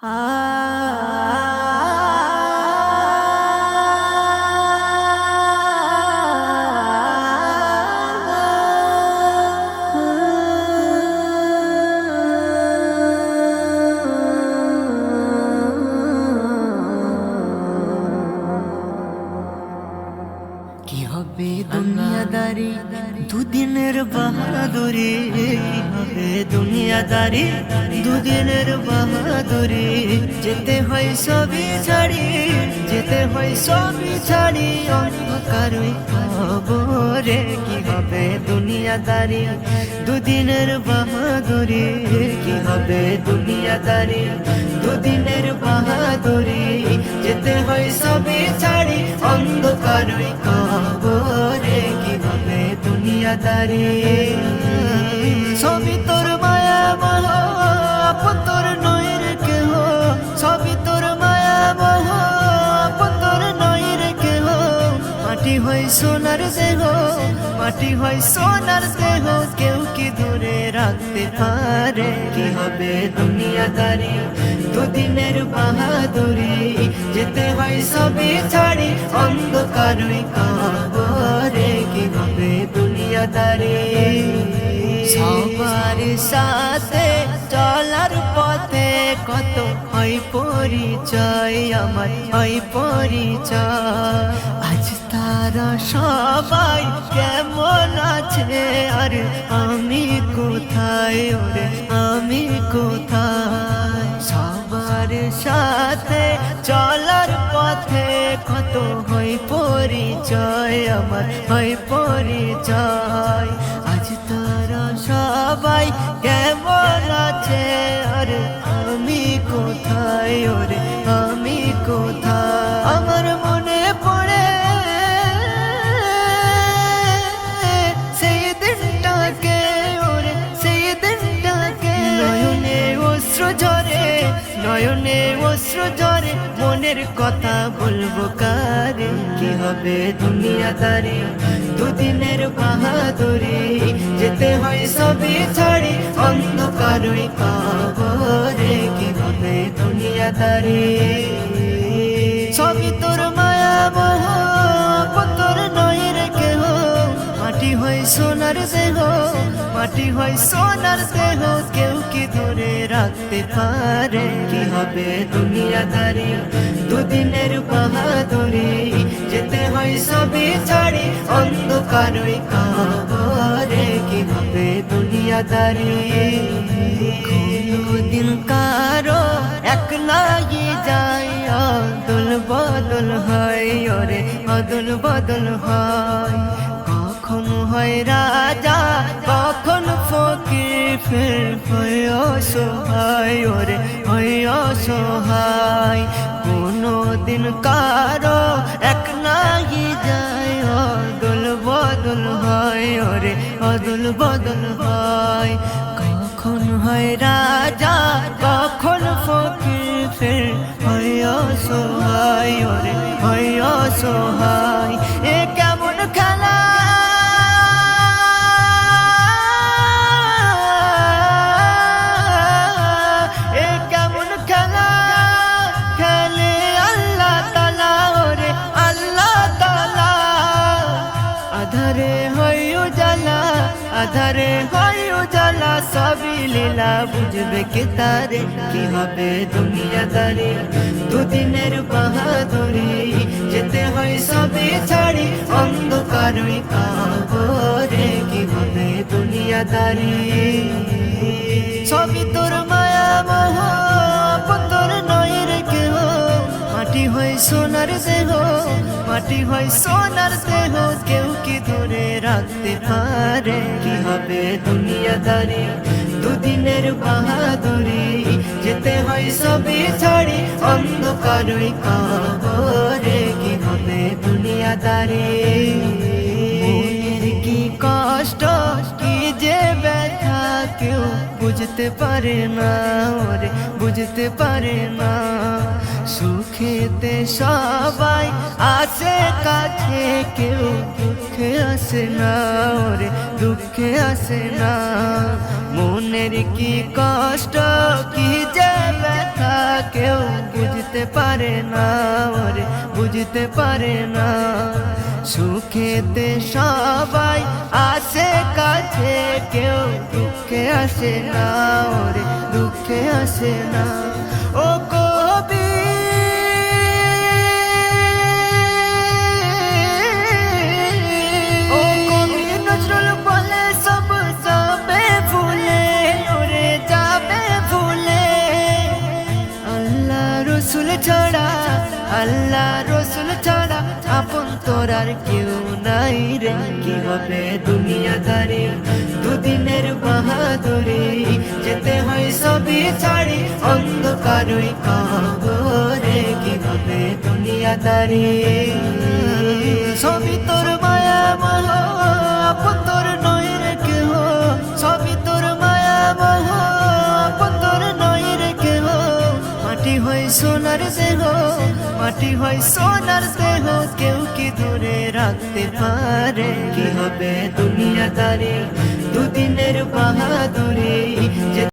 কি হবে দুনিয়াদারি দুদিনের বাহাদুরি, কি হবে দুনিয়াদারি দুদিনের বাহাদুরি। যেতে হয় সবই ছাড়ি, যেতে হয় সবই ছাড়ি অন্ধকারই খবরে। কি হবে দুনিয়াদারি দুদিনের বাহাদুরি, কি হবে দুনিয়াদারি দুদিনের বাহাদুরি। যেতে হয় সবই ছাড়ি অন্ধকারই খবরে। কি হবে দুনিয়াদারি সবই তোর মায়া মোহ, আপন তোর নয় রে কেহ। সবই তোর মায়া মোহ, আপন তোর নয় রে কেহ। মাটি হয় সোনার দেহ, মাটি হয় সোনার দেহ, কেউ কি দূরে রাখতে পারে। কি হবে দুনিয়াদারি দুদিনের বাহাদুরি। যেতে হয় সবই ছাড়ি অন্ধকারই খবরে। কি হবে দুনিয়াদারি সবার সাথে চলার পথে কত হয় পরিচয়, আমার হয় পরিচয়। আজ তারা সবাই কেমন আছে, আর আমি কোথায়, ওরে আমি কোথায়। সবার সাথে চলার পথে কত হয় পরিচয়, আমার হয় পরিচয়। আজ তারা সবাই কেমন আছে, আর আমি কোথায়, ওরে আমি কোথায়। আমার মনে পড়ে সেই দিনটাকে, ওরে সেই দিনটাকে। নয়নে অশ্র ঝরে, নয়নে অশ্র ঝরে, মনের কথা বলবো কারে। কি হবে দুনিয়াদারি দুদিনের বাহাদুরি। যেতে হয় সবই ছাড়ি অন্ধকারই খবরে। কি হবে দুনিয়াদারি সবই তোর মায়া মোহ, আপন তোর নয় রে কেহ। মাটি হয় সোনার দেহ, মাটি হয় সোনার দেহ, কেউ কি ধরে রাখতে পারে। কি হবে দুনিয়াদারি দুদিনের বাহাদুরি। যেতে হয় সবই ছাড়ি অন্ধকারই খবরে। কি হবে দুনিয়াদারি দিন কারো একলাই যায়, অদল বদল হয়, ওরে অদল বদল হয়। কখন হয় রাজা, কখন ফকির, ফের হয় অসহায়, ওরে হয় অসহায়। কোনো দিন কারো এক নাই যায়, অদল বদল হয়, ওরে অদল বদল হয়। কখন হয় রাজা, কখন ফকির, ফের হয় অসহায়, ওরে হয় অসহায়। এ কেমন খেলা, এ কেমন খেলা খেলে আল্লাহ তাআলা, ওরে আল্লাহ তাআলা। আধারে হয় উজালা, আধারে হয় উজালা, সবই লীলা বুঝবে কে তারে। কি হবে দুনিয়াদারি দুদিনের বাহাদুরি। যেতে হয় সবই ছাড়ি অন্ধকারই খবরে। কি হবে দুনিয়াদারি সবই তোর মায়া মোহ, আপন তোর নয় রে কেহ। মাটি হয় সোনার দেহ, মাটি হয় সোনার দেহ, কেউ কি ধরে রাখতে পারে। কি হবে দুনিয়াদারি দুদিনের বাহাদুরি। যেতে হয় সবই ছাড়ি অন্ধকারই খবরে। কি হবে দুনিয়াদারি মনের কি কষ্ট, কি যে ব্যথা, কেউ বুঝতে পারে না, ওরে বুঝতে পারে না। সুখেতে সবাই আসে কাছে, কেউ দুঃখে আসে না, ওরে দুঃখে আসে না। মনের কি কষ্ট, কি যে ব্যথা, কেউ বুঝতে পারে না, ওরে বুঝতে পারে না। সুখেতে সবাই আসে কাছে, কেউ দুঃখে আসে না, ওরে দুঃখে আসে না। ও কবি ও কবি নজরুল বলে সব যাবে ভুলে, ওরে যাবে ভুলে। আল্লাহ রসুল ছাড়া, আল্লাহ রসুল ছাড়া আপন তোর আর কেউ নাই রে। কি হবে দুনিয়াদারি, দুদিনের বাহাদুরি, যেতে হয় সবই ছাড়ি অন্ধকারই কবরে। কি হবে দুনিয়াদারি, সবই তোর মায়া মোহ, আপন তোর নয় রে কেহ। সবই তোর মায়া মোহ, আপন তোর নয় রে কেহ। মাটি হয় সোনার দেহ, মাটি হয় সোনার দেহ, কেউ কি দূরে রাখতে পারে। কি হবে দুনিয়াদারি, দুদিনের বাহাদুরি।